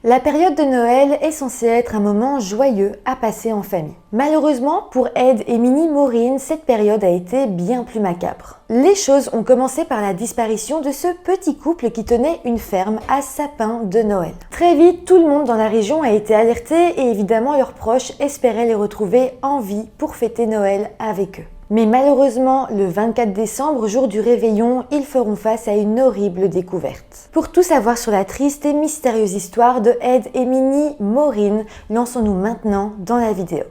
La période de Noël est censée être un moment joyeux à passer en famille. Malheureusement, pour Ed et Minnie Maureen, cette période a été bien plus macabre. Les choses ont commencé par la disparition de ce petit couple qui tenait une ferme à sapins de Noël. Très vite, tout le monde dans la région a été alerté et évidemment leurs proches espéraient les retrouver en vie pour fêter Noël avec eux. Mais malheureusement, le 24 décembre, jour du réveillon, ils feront face à une horrible découverte. Pour tout savoir sur la triste et mystérieuse histoire de Ed et Minnie Maureen, lançons-nous maintenant dans la vidéo.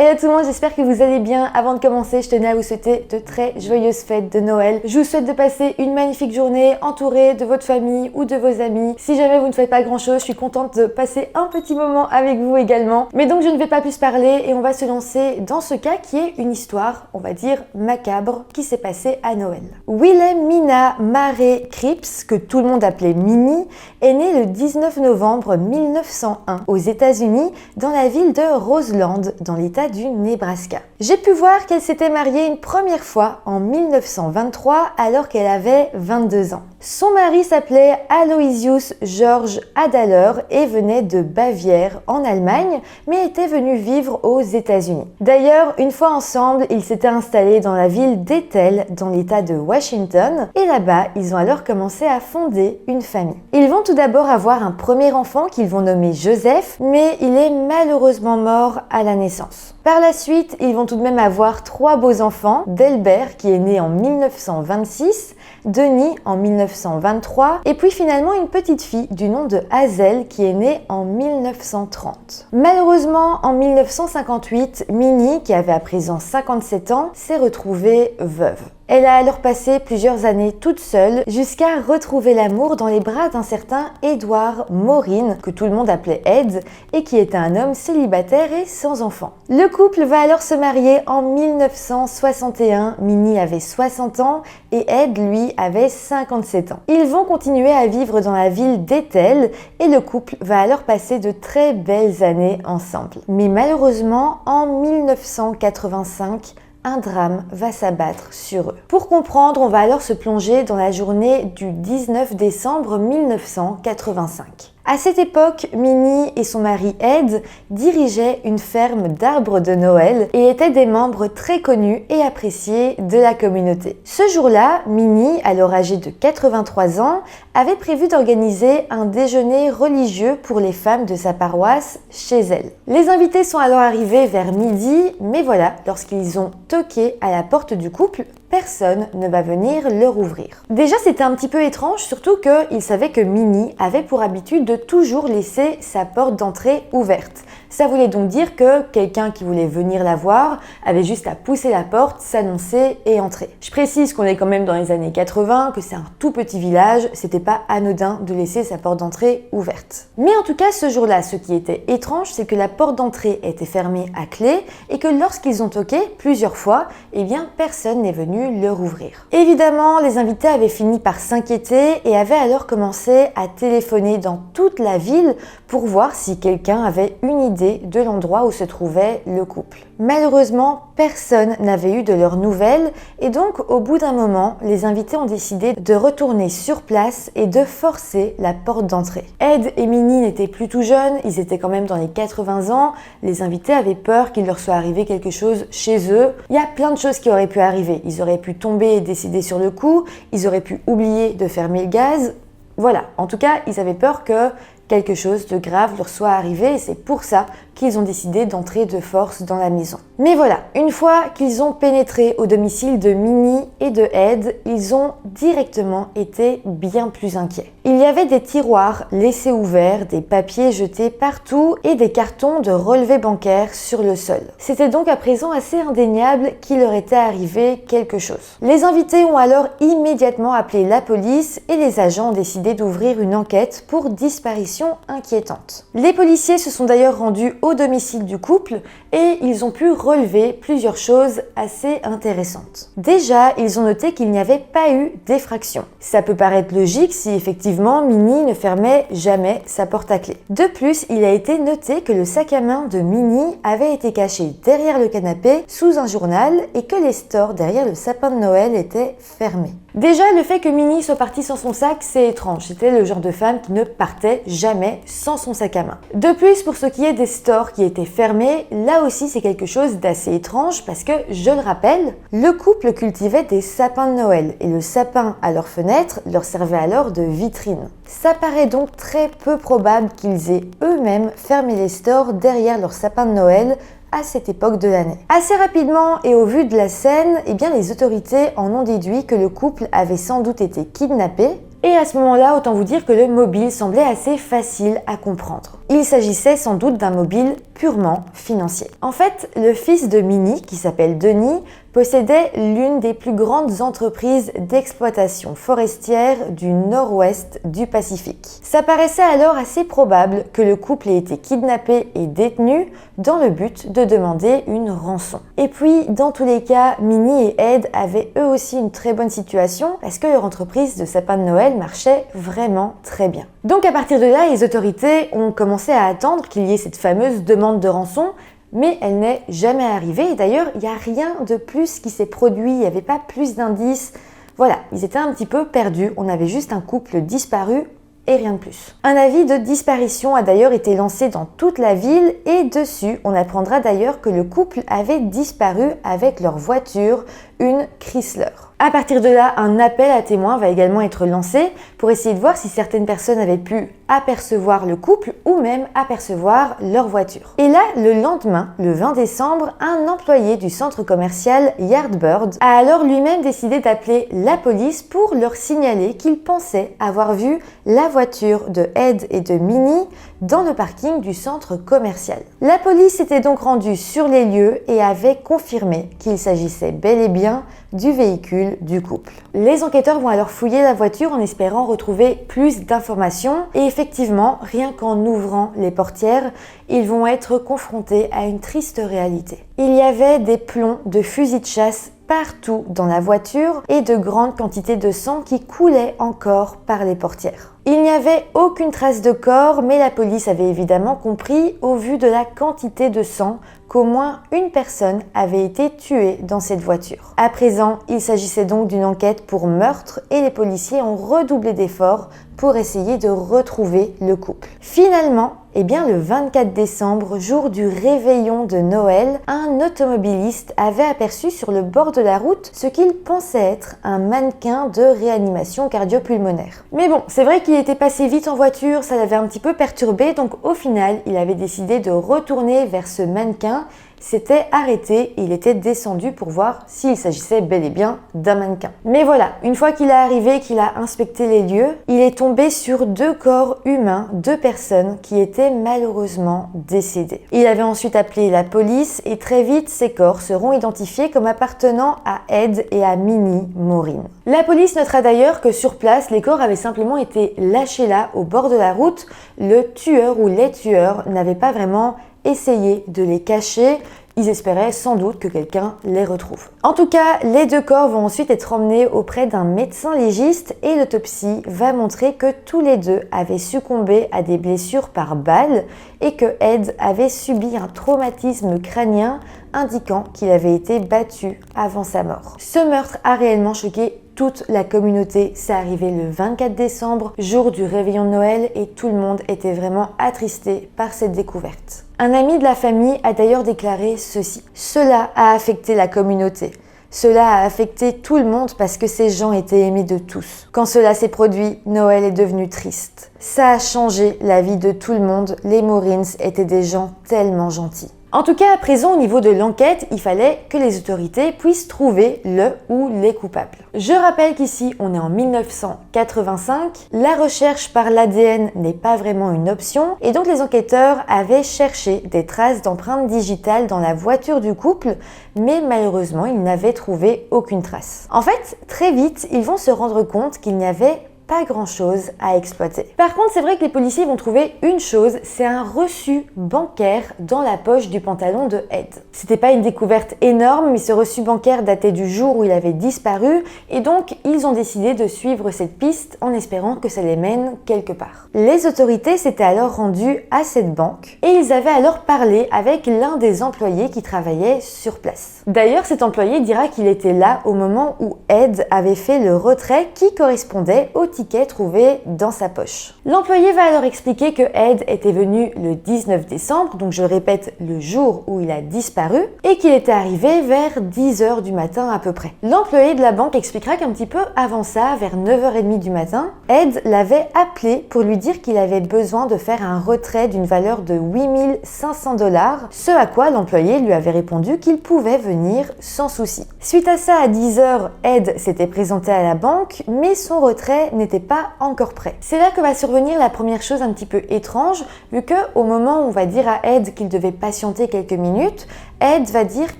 Hello tout le monde, j'espère que vous allez bien. Avant de commencer, je tenais à vous souhaiter de très joyeuses fêtes de Noël. Je vous souhaite de passer une magnifique journée entourée de votre famille ou de vos amis. Si jamais vous ne faites pas grand chose, je suis contente de passer un petit moment avec vous également. Mais donc je ne vais pas plus parler et on va se lancer dans ce cas qui est une histoire, on va dire macabre, qui s'est passée à Noël. Wilhelmina Mary Cripps, que tout le monde appelait Minnie, est née le 19 novembre 1901 aux États-Unis dans la ville de Roseland, dans l'état du Nebraska. J'ai pu voir qu'elle s'était mariée une première fois en 1923 alors qu'elle avait 22 ans. Son mari s'appelait Aloysius George Adaler et venait de Bavière en Allemagne, mais était venu vivre aux États-Unis. D'ailleurs, une fois ensemble, ils s'étaient installés dans la ville d'Ethel, dans l'état de Washington, et là-bas, ils ont alors commencé à fonder une famille. Ils vont tout d'abord avoir un premier enfant qu'ils vont nommer Joseph, mais il est malheureusement mort à la naissance. Par la suite, ils vont tout de même avoir 3 beaux enfants, Delbert qui est né en 1926, Denis en 1923 et puis finalement une petite fille du nom de Hazel qui est née en 1930. Malheureusement, en 1958, Minnie, qui avait à présent 57 ans, s'est retrouvée veuve. Elle a alors passé plusieurs années toute seule jusqu'à retrouver l'amour dans les bras d'un certain Edward Maureen, que tout le monde appelait Ed, et qui était un homme célibataire et sans enfant. Le couple va alors se marier en 1961, Minnie avait 60 ans et Ed, lui, avait 57 ans. Ils vont continuer à vivre dans la ville d'Ethel et le couple va alors passer de très belles années ensemble. Mais malheureusement, en 1985, un drame va s'abattre sur eux. Pour comprendre, on va alors se plonger dans la journée du 19 décembre 1985. À cette époque, Minnie et son mari Ed dirigeaient une ferme d'arbres de Noël et étaient des membres très connus et appréciés de la communauté. Ce jour-là, Minnie, alors âgée de 83 ans, avait prévu d'organiser un déjeuner religieux pour les femmes de sa paroisse chez elle. Les invités sont alors arrivés vers midi, mais voilà, lorsqu'ils ont toqué à la porte du couple, personne ne va venir leur ouvrir. Déjà, c'était un petit peu étrange, surtout qu'ils savaient que Minnie avait pour habitude de toujours laisser sa porte d'entrée ouverte. Ça voulait donc dire que quelqu'un qui voulait venir la voir avait juste à pousser la porte, s'annoncer et entrer. Je précise qu'on est quand même dans les années 80, que c'est un tout petit village, c'était pas anodin de laisser sa porte d'entrée ouverte. Mais en tout cas, ce jour-là, ce qui était étrange, c'est que la porte d'entrée était fermée à clé et que lorsqu'ils ont toqué plusieurs fois, eh bien personne n'est venu leur ouvrir. Évidemment, les invités avaient fini par s'inquiéter et avaient alors commencé à téléphoner dans toute la ville pour voir si quelqu'un avait une idée de l'endroit où se trouvait le couple. Malheureusement, personne n'avait eu de leurs nouvelles et donc au bout d'un moment, les invités ont décidé de retourner sur place et de forcer la porte d'entrée. Ed et Minnie n'étaient plus tout jeunes, ils étaient quand même dans les 80 ans, les invités avaient peur qu'il leur soit arrivé quelque chose chez eux. Il y a plein de choses qui auraient pu arriver, ils auraient pu tomber et décéder sur le coup, ils auraient pu oublier de fermer le gaz. Voilà, en tout cas, ils avaient peur que quelque chose de grave leur soit arrivé et c'est pour ça qu'ils ont décidé d'entrer de force dans la maison. Mais voilà, une fois qu'ils ont pénétré au domicile de Minnie et de Ed, ils ont directement été bien plus inquiets. Il y avait des tiroirs laissés ouverts, des papiers jetés partout et des cartons de relevés bancaires sur le sol. C'était donc à présent assez indéniable qu'il leur était arrivé quelque chose. Les invités ont alors immédiatement appelé la police et les agents ont décidé d'ouvrir une enquête pour disparition inquiétante. Les policiers se sont d'ailleurs rendus au domicile du couple et ils ont pu relever plusieurs choses assez intéressantes. Déjà, ils ont noté qu'il n'y avait pas eu d'effraction. Ça peut paraître logique si effectivement Minnie ne fermait jamais sa porte à clé. De plus, il a été noté que le sac à main de Minnie avait été caché derrière le canapé sous un journal et que les stores derrière le sapin de Noël étaient fermés. Déjà, le fait que Minnie soit partie sans son sac, c'est étrange. C'était le genre de femme qui ne partait jamais sans son sac à main. De plus, pour ce qui est des stores qui étaient fermés, là aussi c'est quelque chose d'assez étrange parce que, je le rappelle, le couple cultivait des sapins de Noël et le sapin à leur fenêtre leur servait alors de vitrine. Ça paraît donc très peu probable qu'ils aient eux-mêmes fermé les stores derrière leur sapin de Noël à cette époque de l'année. Assez rapidement et au vu de la scène, les autorités en ont déduit que le couple avait sans doute été kidnappé. Et à ce moment-là, autant vous dire que le mobile semblait assez facile à comprendre. Il s'agissait sans doute d'un mobile purement financier. En fait, le fils de Minnie, qui s'appelle Denis, possédait l'une des plus grandes entreprises d'exploitation forestière du nord-ouest du Pacifique. Ça paraissait alors assez probable que le couple ait été kidnappé et détenu dans le but de demander une rançon. Et puis, dans tous les cas, Minnie et Ed avaient eux aussi une très bonne situation parce que leur entreprise de sapin de Noël marchait vraiment très bien. Donc à partir de là, les autorités ont commencé à attendre qu'il y ait cette fameuse demande de rançon, mais elle n'est jamais arrivée. Et d'ailleurs, il n'y a rien de plus qui s'est produit, il n'y avait pas plus d'indices. Voilà, ils étaient un petit peu perdus, on avait juste un couple disparu et rien de plus. Un avis de disparition a d'ailleurs été lancé dans toute la ville et dessus, on apprendra d'ailleurs que le couple avait disparu avec leur voiture, une Chrysler. À partir de là, un appel à témoins va également être lancé pour essayer de voir si certaines personnes avaient pu apercevoir le couple ou même apercevoir leur voiture. Et là, le lendemain, le 20 décembre, un employé du centre commercial Yardbird a alors lui-même décidé d'appeler la police pour leur signaler qu'il pensait avoir vu la voiture de Ed et de Minnie dans le parking du centre commercial. La police était donc rendue sur les lieux et avait confirmé qu'il s'agissait bel et bien du véhicule du couple. Les enquêteurs vont alors fouiller la voiture en espérant retrouver plus d'informations et effectivement, rien qu'en ouvrant les portières, ils vont être confrontés à une triste réalité. Il y avait des plombs de fusils de chasse partout dans la voiture et de grandes quantités de sang qui coulaient encore par les portières. Il n'y avait aucune trace de corps, mais la police avait évidemment compris, au vu de la quantité de sang, qu'au moins une personne avait été tuée dans cette voiture. À présent, il s'agissait donc d'une enquête pour meurtre et les policiers ont redoublé d'efforts pour essayer de retrouver le couple. Finalement, le 24 décembre, jour du réveillon de Noël, un automobiliste avait aperçu sur le bord de la route ce qu'il pensait être un mannequin de réanimation cardio-pulmonaire. Mais bon, c'est vrai qu'il était passé vite en voiture, ça l'avait un petit peu perturbé, donc au final, il avait décidé de retourner vers ce mannequin, s'était arrêté et il était descendu pour voir s'il s'agissait bel et bien d'un mannequin. Mais voilà, une fois qu'il est arrivé, qu'il a inspecté les lieux, il est tombé sur 2 corps humains, 2 personnes qui étaient malheureusement décédées. Il avait ensuite appelé la police et très vite, ces corps seront identifiés comme appartenant à Ed et à Minnie Maureen. La police notera d'ailleurs que sur place, les corps avaient simplement été lâchés là, au bord de la route. Le tueur ou les tueurs n'avaient pas vraiment essayer de les cacher. Ils espéraient sans doute que quelqu'un les retrouve. En tout cas, les 2 corps vont ensuite être emmenés auprès d'un médecin légiste et l'autopsie va montrer que tous les 2 avaient succombé à des blessures par balle et que Ed avait subi un traumatisme crânien indiquant qu'il avait été battu avant sa mort. Ce meurtre a réellement choqué toute la communauté. C'est arrivé le 24 décembre, jour du réveillon de Noël, et tout le monde était vraiment attristé par cette découverte. Un ami de la famille a d'ailleurs déclaré ceci: « Cela a affecté la communauté. Cela a affecté tout le monde parce que ces gens étaient aimés de tous. Quand cela s'est produit, Noël est devenu triste. Ça a changé la vie de tout le monde. Les Maurins étaient des gens tellement gentils. » En tout cas, à présent, au niveau de l'enquête, il fallait que les autorités puissent trouver le ou les coupables. Je rappelle qu'ici, on est en 1985, la recherche par l'ADN n'est pas vraiment une option, et donc les enquêteurs avaient cherché des traces d'empreintes digitales dans la voiture du couple, mais malheureusement, ils n'avaient trouvé aucune trace. En fait, très vite, ils vont se rendre compte qu'il n'y avait pas grand-chose à exploiter. Par contre, c'est vrai que les policiers vont trouver une chose, c'est un reçu bancaire dans la poche du pantalon de Ed. C'était pas une découverte énorme, mais ce reçu bancaire datait du jour où il avait disparu, et donc ils ont décidé de suivre cette piste en espérant que ça les mène quelque part. Les autorités s'étaient alors rendues à cette banque, et ils avaient alors parlé avec l'un des employés qui travaillait sur place. D'ailleurs, cet employé dira qu'il était là au moment où Ed avait fait le retrait qui correspondait au ticket trouvé dans sa poche. L'employé va alors expliquer que Ed était venu le 19 décembre, donc je le répète, le jour où il a disparu, et qu'il était arrivé vers 10h du matin à peu près. L'employé de la banque expliquera qu'un petit peu avant ça, vers 9h30 du matin, Ed l'avait appelé pour lui dire qu'il avait besoin de faire un retrait d'une valeur de 8500 $, ce à quoi l'employé lui avait répondu qu'il pouvait venir sans souci. Suite à ça, à 10h, Ed s'était présenté à la banque, mais son retrait n'était pas encore prêt. C'est là que va survenir la première chose un petit peu étrange, vu que au moment où on va dire à Ed qu'il devait patienter quelques minutes, Ed va dire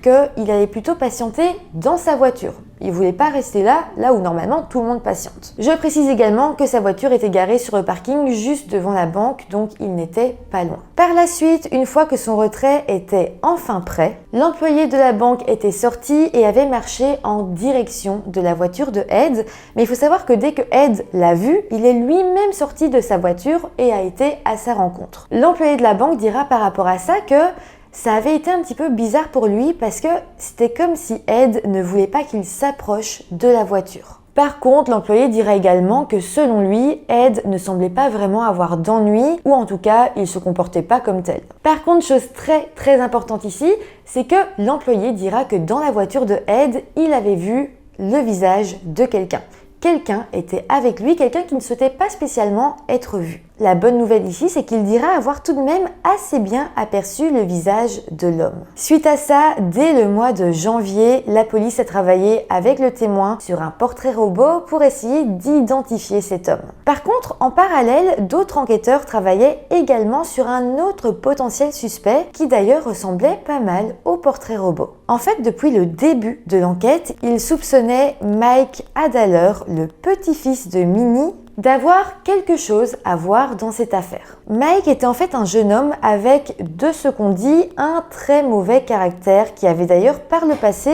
qu'il allait plutôt patienter dans sa voiture. Il voulait pas rester là où normalement tout le monde patiente. Je précise également que sa voiture était garée sur le parking juste devant la banque, donc il n'était pas loin. Par la suite, une fois que son retrait était enfin prêt, l'employé de la banque était sorti et avait marché en direction de la voiture de Ed, mais il faut savoir que dès que Ed l'a vu, il est lui-même sorti de sa voiture et a été à sa rencontre. L'employé de la banque dira par rapport à ça que ça avait été un petit peu bizarre pour lui parce que c'était comme si Ed ne voulait pas qu'il s'approche de la voiture. Par contre, l'employé dira également que selon lui, Ed ne semblait pas vraiment avoir d'ennui, ou en tout cas, il se comportait pas comme tel. Par contre, chose très importante ici, c'est que l'employé dira que dans la voiture de Ed, il avait vu le visage de quelqu'un. Quelqu'un était avec lui, quelqu'un qui ne souhaitait pas spécialement être vu. La bonne nouvelle ici, c'est qu'il dira avoir tout de même assez bien aperçu le visage de l'homme. Suite à ça, dès le mois de janvier, la police a travaillé avec le témoin sur un portrait robot pour essayer d'identifier cet homme. Par contre, en parallèle, d'autres enquêteurs travaillaient également sur un autre potentiel suspect qui d'ailleurs ressemblait pas mal au portrait robot. En fait, depuis le début de l'enquête, ils soupçonnaient Mike Adaler, le petit-fils de Minnie, d'avoir quelque chose à voir dans cette affaire. Mike était en fait un jeune homme avec, de ce qu'on dit, un très mauvais caractère qui avait d'ailleurs par le passé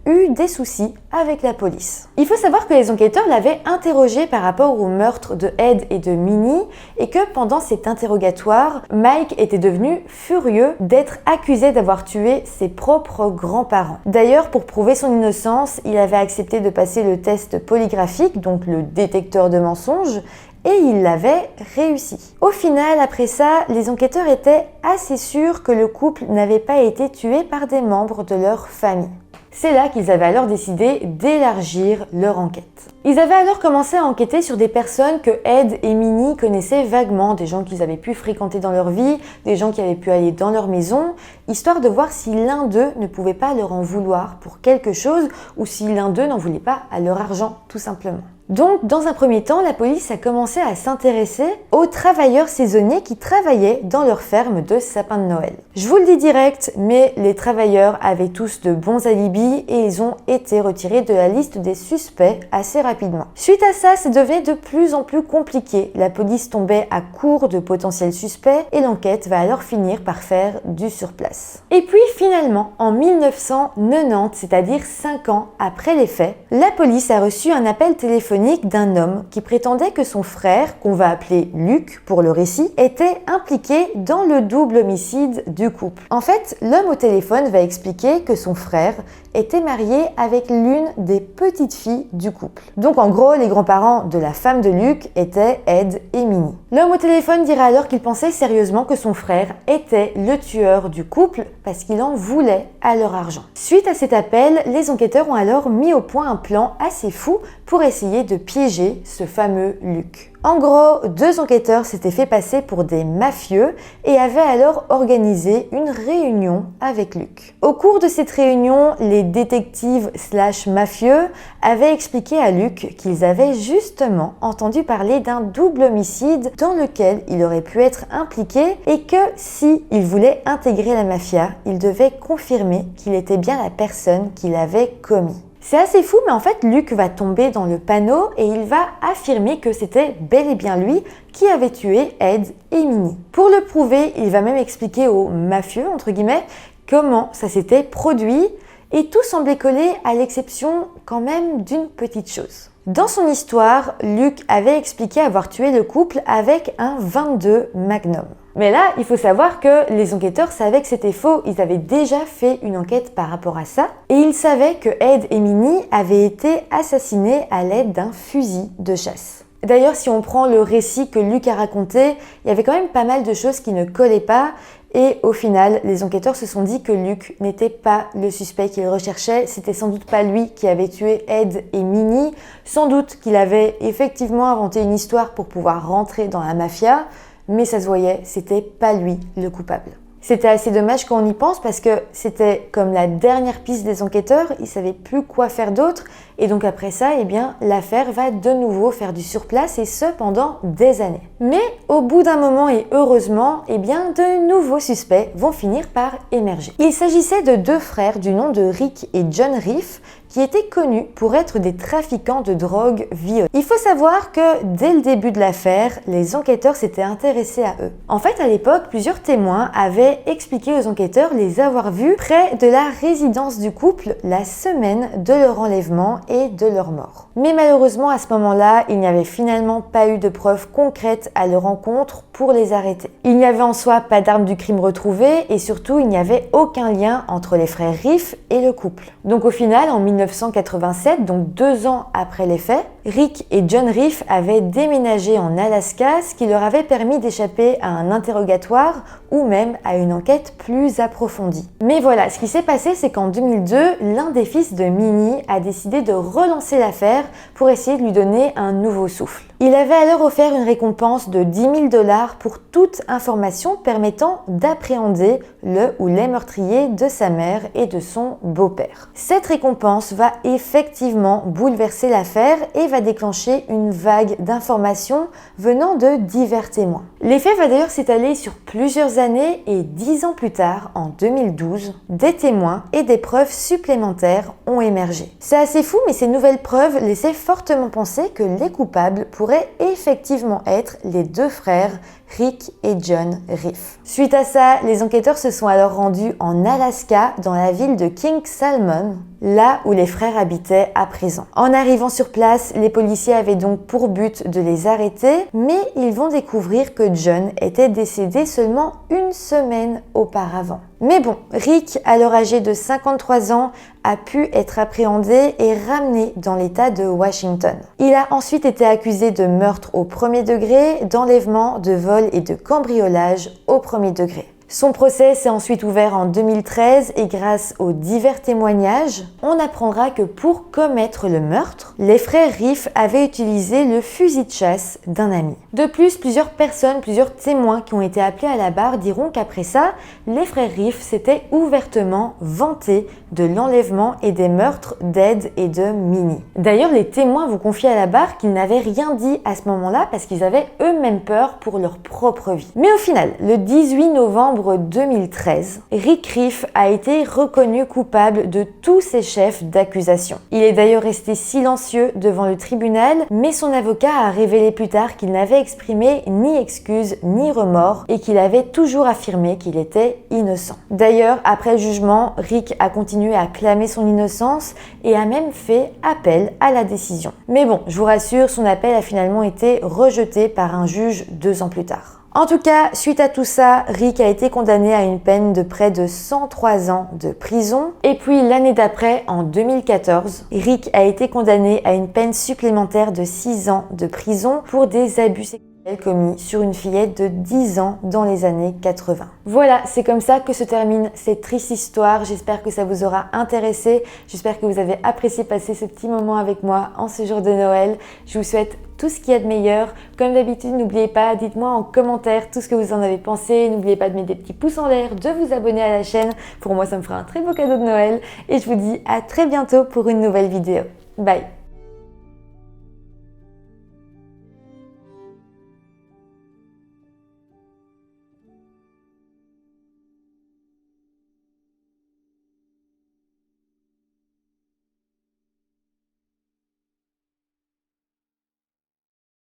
eu des soucis avec la police. Il faut savoir que les enquêteurs l'avaient interrogé par rapport au meurtre de Ed et de Minnie et que pendant cet interrogatoire, Mike était devenu furieux d'être accusé d'avoir tué ses propres grands-parents. D'ailleurs, pour prouver son innocence, il avait accepté de passer le test polygraphique, donc le détecteur de mensonges, et il l'avait réussi. Au final, après ça, les enquêteurs étaient assez sûrs que le couple n'avait pas été tué par des membres de leur famille. C'est là qu'ils avaient alors décidé d'élargir leur enquête. Ils avaient alors commencé à enquêter sur des personnes que Ed et Minnie connaissaient vaguement, des gens qu'ils avaient pu fréquenter dans leur vie, des gens qui avaient pu aller dans leur maison, histoire de voir si l'un d'eux ne pouvait pas leur en vouloir pour quelque chose ou si l'un d'eux n'en voulait pas à leur argent, tout simplement. Donc, dans un premier temps, la police a commencé à s'intéresser aux travailleurs saisonniers qui travaillaient dans leur ferme de sapins de Noël. Je vous le dis direct, mais les travailleurs avaient tous de bons alibis et ils ont été retirés de la liste des suspects assez rapidement. Suite à ça, ça devenait de plus en plus compliqué. La police tombait à court de potentiels suspects et l'enquête va alors finir par faire du surplace. Et puis finalement, en 1990, c'est-à-dire 5 ans après les faits, la police a reçu un appel téléphonique d'un homme qui prétendait que son frère, qu'on va appeler Luc pour le récit, était impliqué dans le double homicide du couple. En fait, l'homme au téléphone va expliquer que son frère était marié avec l'une des petites filles du couple. Donc en gros, les grands-parents de la femme de Luc étaient Ed et Minnie. L'homme au téléphone dira alors qu'il pensait sérieusement que son frère était le tueur du couple parce qu'il en voulait à leur argent. Suite à cet appel, les enquêteurs ont alors mis au point un plan assez fou pour essayer de piéger ce fameux Luc. En gros, 2 enquêteurs s'étaient fait passer pour des mafieux et avaient alors organisé une réunion avec Luc. Au cours de cette réunion, les détectives / mafieux avaient expliqué à Luc qu'ils avaient justement entendu parler d'un double homicide dans lequel il aurait pu être impliqué et que si il voulait intégrer la mafia, il devait confirmer qu'il était bien la personne qui l'avait commis. C'est assez fou, mais en fait, Luke va tomber dans le panneau et il va affirmer que c'était bel et bien lui qui avait tué Ed et Minnie. Pour le prouver, il va même expliquer aux mafieux, entre guillemets, comment ça s'était produit et tout semblait coller à l'exception quand même d'une petite chose. Dans son histoire, Luke avait expliqué avoir tué le couple avec un 22 Magnum. Mais là, il faut savoir que les enquêteurs savaient que c'était faux. Ils avaient déjà fait une enquête par rapport à ça. Et ils savaient que Ed et Minnie avaient été assassinés à l'aide d'un fusil de chasse. D'ailleurs, si on prend le récit que Luke a raconté, il y avait quand même pas mal de choses qui ne collaient pas. Et au final, les enquêteurs se sont dit que Luke n'était pas le suspect qu'ils recherchaient. C'était sans doute pas lui qui avait tué Ed et Minnie. Sans doute qu'il avait effectivement inventé une histoire pour pouvoir rentrer dans la mafia. Mais ça se voyait, c'était pas lui le coupable. C'était assez dommage quand on y pense parce que c'était comme la dernière piste des enquêteurs, ils savaient plus quoi faire d'autre et donc après ça, eh bien, l'affaire va de nouveau faire du surplace et ce pendant des années. Mais au bout d'un moment et heureusement, eh bien, de nouveaux suspects vont finir par émerger. Il s'agissait de deux frères du nom de Rick et John Riff qui étaient connus pour être des trafiquants de drogue violents. Il faut savoir que dès le début de l'affaire, les enquêteurs s'étaient intéressés à eux. En fait, à l'époque, plusieurs témoins avaient expliqué aux enquêteurs les avoir vus près de la résidence du couple la semaine de leur enlèvement et de leur mort. Mais malheureusement, à ce moment-là, il n'y avait finalement pas eu de preuves concrètes à leur encontre pour les arrêter. Il n'y avait en soi pas d'armes du crime retrouvées et surtout, il n'y avait aucun lien entre les frères Riff et le couple. Donc au final, en 1987, donc 2 ans après les faits, Rick et John Riff avaient déménagé en Alaska, ce qui leur avait permis d'échapper à un interrogatoire ou même à une enquête plus approfondie. Mais voilà, ce qui s'est passé, c'est qu'en 2002, l'un des fils de Minnie a décidé de relancer l'affaire pour essayer de lui donner un nouveau souffle. Il avait alors offert une récompense de 10 000 $ pour toute information permettant d'appréhender le ou les meurtriers de sa mère et de son beau-père. Cette récompense va effectivement bouleverser l'affaire et va déclencher une vague d'informations venant de divers témoins. L'effet va d'ailleurs s'étaler sur plusieurs années et 10 ans plus tard, en 2012, des témoins et des preuves supplémentaires ont émergé. C'est assez fou, mais ces nouvelles preuves laissaient fortement penser que les coupables pourraient effectivement être les deux frères Rick et John Riff. Suite à ça, les enquêteurs se sont alors rendus en Alaska, dans la ville de King Salmon, là où les frères habitaient à présent. En arrivant sur place, les policiers avaient donc pour but de les arrêter, mais ils vont découvrir que John était décédé seulement 1 semaine auparavant. Mais bon, Rick, alors âgé de 53 ans, a pu être appréhendé et ramené dans l'état de Washington. Il a ensuite été accusé de meurtre au 1er degré, d'enlèvement, de vol et de cambriolage au 1er degré. Son procès s'est ensuite ouvert en 2013 et grâce aux divers témoignages, on apprendra que pour commettre le meurtre, les frères Riff avaient utilisé le fusil de chasse d'un ami. De plus, plusieurs témoins qui ont été appelés à la barre diront qu'après ça, les frères Riff s'étaient ouvertement vantés de l'enlèvement et des meurtres d'Ed et de Minnie. D'ailleurs, les témoins vont confier à la barre qu'ils n'avaient rien dit à ce moment-là parce qu'ils avaient eux-mêmes peur pour leur propre vie. Mais au final, le 18 novembre 2013, Rick Riff a été reconnu coupable de tous ses chefs d'accusation. Il est d'ailleurs resté silencieux devant le tribunal, mais son avocat a révélé plus tard qu'il n'avait exprimé ni excuses ni remords et qu'il avait toujours affirmé qu'il était innocent. D'ailleurs, après le jugement, Rick a continué à clamer son innocence et a même fait appel à la décision. Mais bon, je vous rassure, son appel a finalement été rejeté par un juge 2 ans plus tard. En tout cas, suite à tout ça, Rick a été condamné à une peine de près de 103 ans de prison. Et puis l'année d'après, en 2014, Rick a été condamné à une peine supplémentaire de 6 ans de prison pour des abus sexuels commis sur une fillette de 10 ans dans les années 80. Voilà, c'est comme ça que se termine cette triste histoire. J'espère que ça vous aura intéressé. J'espère que vous avez apprécié passer ce petit moment avec moi en ce jour de Noël. Je vous souhaite tout ce qu'il y a de meilleur. Comme d'habitude, n'oubliez pas, dites-moi en commentaire tout ce que vous en avez pensé. N'oubliez pas de mettre des petits pouces en l'air, de vous abonner à la chaîne. Pour moi, ça me fera un très beau cadeau de Noël. Et je vous dis à très bientôt pour une nouvelle vidéo. Bye!